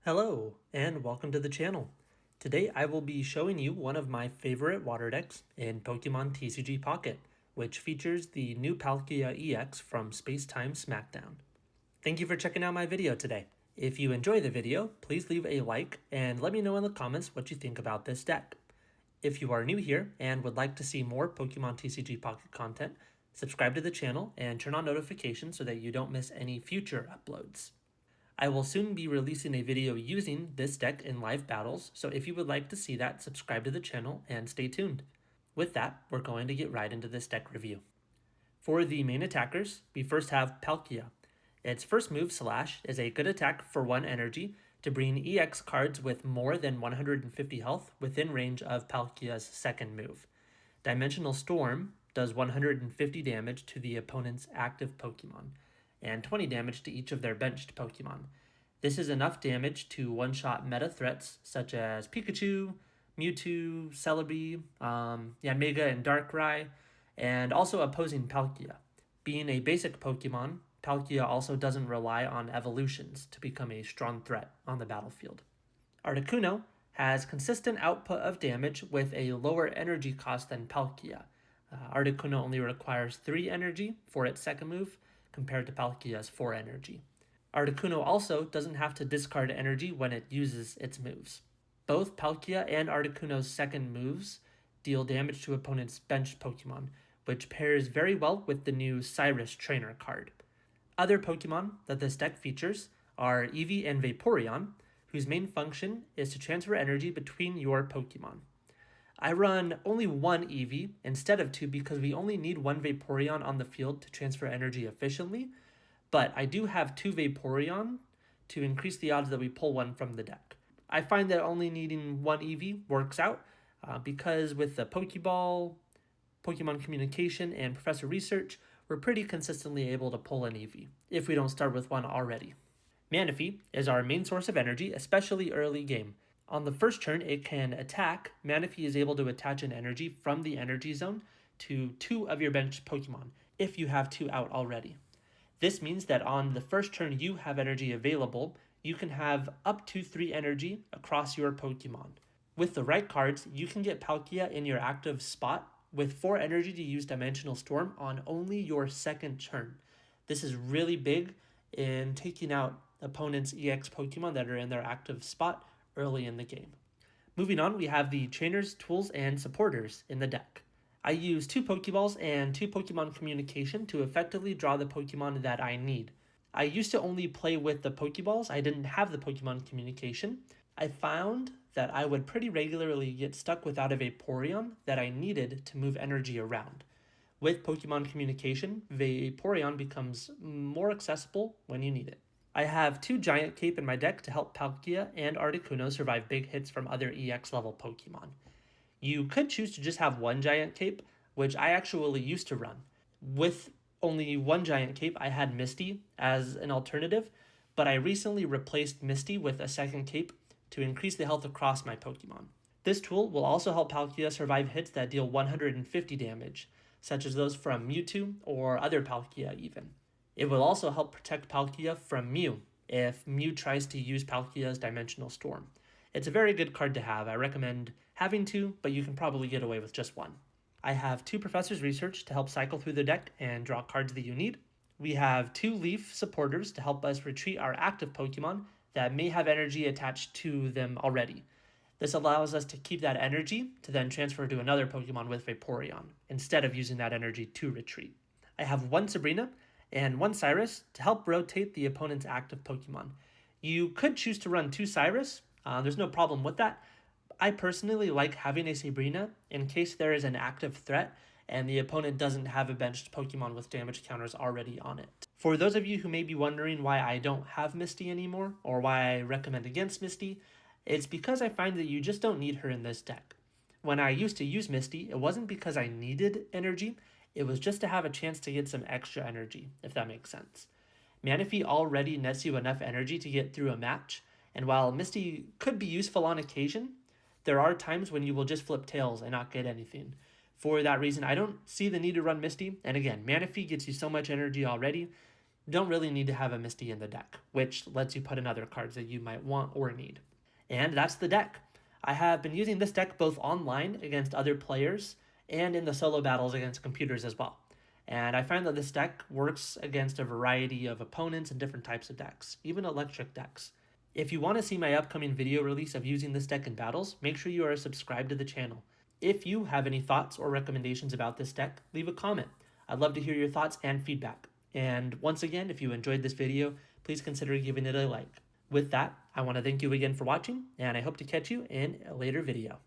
Hello, and welcome to the channel. Today I will be showing you one of my favorite water decks in Pokemon TCG Pocket, which features the new Palkia EX from Space-Time Smackdown. Thank you for checking out my video today. If you enjoy the video, please leave a like and let me know in the comments what you think about this deck. If you are new here and would like to see more Pokemon TCG Pocket content, subscribe to the channel and turn on notifications so that you don't miss any future uploads. I will soon be releasing a video using this deck in live battles, so if you would like to see that, subscribe to the channel and stay tuned. With that, we're going to get right into this deck review. For the main attackers, we first have Palkia. Its first move, Slash, is a good attack for 1 energy to bring EX cards with more than 150 health within range of Palkia's second move. Dimensional Storm does 150 damage to the opponent's active Pokemon, and 20 damage to each of their benched Pokemon. This is enough damage to one-shot meta threats such as Pikachu, Mewtwo, Celebi, Yanmega and Darkrai, and also opposing Palkia. Being a basic Pokemon, Palkia also doesn't rely on evolutions to become a strong threat on the battlefield. Articuno has consistent output of damage with a lower energy cost than Palkia. Articuno only requires 3 energy for its second move, compared to Palkia's 4 energy. Articuno also doesn't have to discard energy when it uses its moves. Both Palkia and Articuno's second moves deal damage to opponents' benched Pokemon, which pairs very well with the new Cyrus Trainer card. Other Pokemon that this deck features are Eevee and Vaporeon, whose main function is to transfer energy between your Pokemon. I run only 1 Eevee instead of 2 because we only need 1 Vaporeon on the field to transfer energy efficiently, but I do have 2 Vaporeon to increase the odds that we pull one from the deck. I find that only needing 1 Eevee works out because with the Pokeball, Pokemon Communication, and Professor Research, we're pretty consistently able to pull an Eevee if we don't start with one already. Manaphy is our main source of energy, especially early game. On the first turn, it can attack. Manaphy is able to attach an energy from the energy zone to 2 of your benched Pokemon, if you have 2 out already. This means that on the first turn you have energy available, you can have up to 3 energy across your Pokemon. With the right cards, you can get Palkia in your active spot with 4 energy to use Dimensional Storm on only your second turn. This is really big in taking out opponents' EX Pokemon that are in their active spot early in the game. Moving on, we have the trainers, tools, and supporters in the deck. I use 2 Pokeballs and 2 Pokemon Communication to effectively draw the Pokemon that I need. I used to only play with the Pokeballs, I didn't have the Pokemon Communication. I found that I would pretty regularly get stuck without a Vaporeon that I needed to move energy around. With Pokemon Communication, Vaporeon becomes more accessible when you need it. I have 2 Giant Cape in my deck to help Palkia and Articuno survive big hits from other EX level Pokemon. You could choose to just have 1 Giant Cape, which I actually used to run. With only 1 Giant Cape, I had Misty as an alternative, but I recently replaced Misty with a second cape to increase the health across my Pokemon. This tool will also help Palkia survive hits that deal 150 damage, such as those from Mewtwo or other Palkia even. It will also help protect Palkia from Mew if Mew tries to use Palkia's Dimensional Storm. It's a very good card to have. I recommend having 2, but you can probably get away with just 1. I have 2 Professor's Research to help cycle through the deck and draw cards that you need. We have 2 Leaf Supporters to help us retreat our active Pokemon that may have energy attached to them already. This allows us to keep that energy to then transfer to another Pokemon with Vaporeon, instead of using that energy to retreat. I have 1 Sabrina and 1 Cyrus to help rotate the opponent's active Pokemon. You could choose to run 2 Cyrus, there's no problem with that. I personally like having a Sabrina in case there is an active threat and the opponent doesn't have a benched Pokemon with damage counters already on it. For those of you who may be wondering why I don't have Misty anymore, or why I recommend against Misty, it's because I find that you just don't need her in this deck. When I used to use Misty, it wasn't because I needed energy, it was just to have a chance to get some extra energy, if that makes sense. Manaphy already nets you enough energy to get through a match, and while Misty could be useful on occasion, there are times when you will just flip tails and not get anything. For that reason, I don't see the need to run Misty, and again, Manaphy gets you so much energy already, don't really need to have a Misty in the deck, which lets you put in other cards that you might want or need. And that's the deck. I have been using this deck both online against other players and in the solo battles against computers as well. And I find that this deck works against a variety of opponents and different types of decks, even electric decks. If you want to see my upcoming video release of using this deck in battles, make sure you are subscribed to the channel. If you have any thoughts or recommendations about this deck, leave a comment. I'd love to hear your thoughts and feedback. And once again, if you enjoyed this video, please consider giving it a like. With that, I want to thank you again for watching, and I hope to catch you in a later video.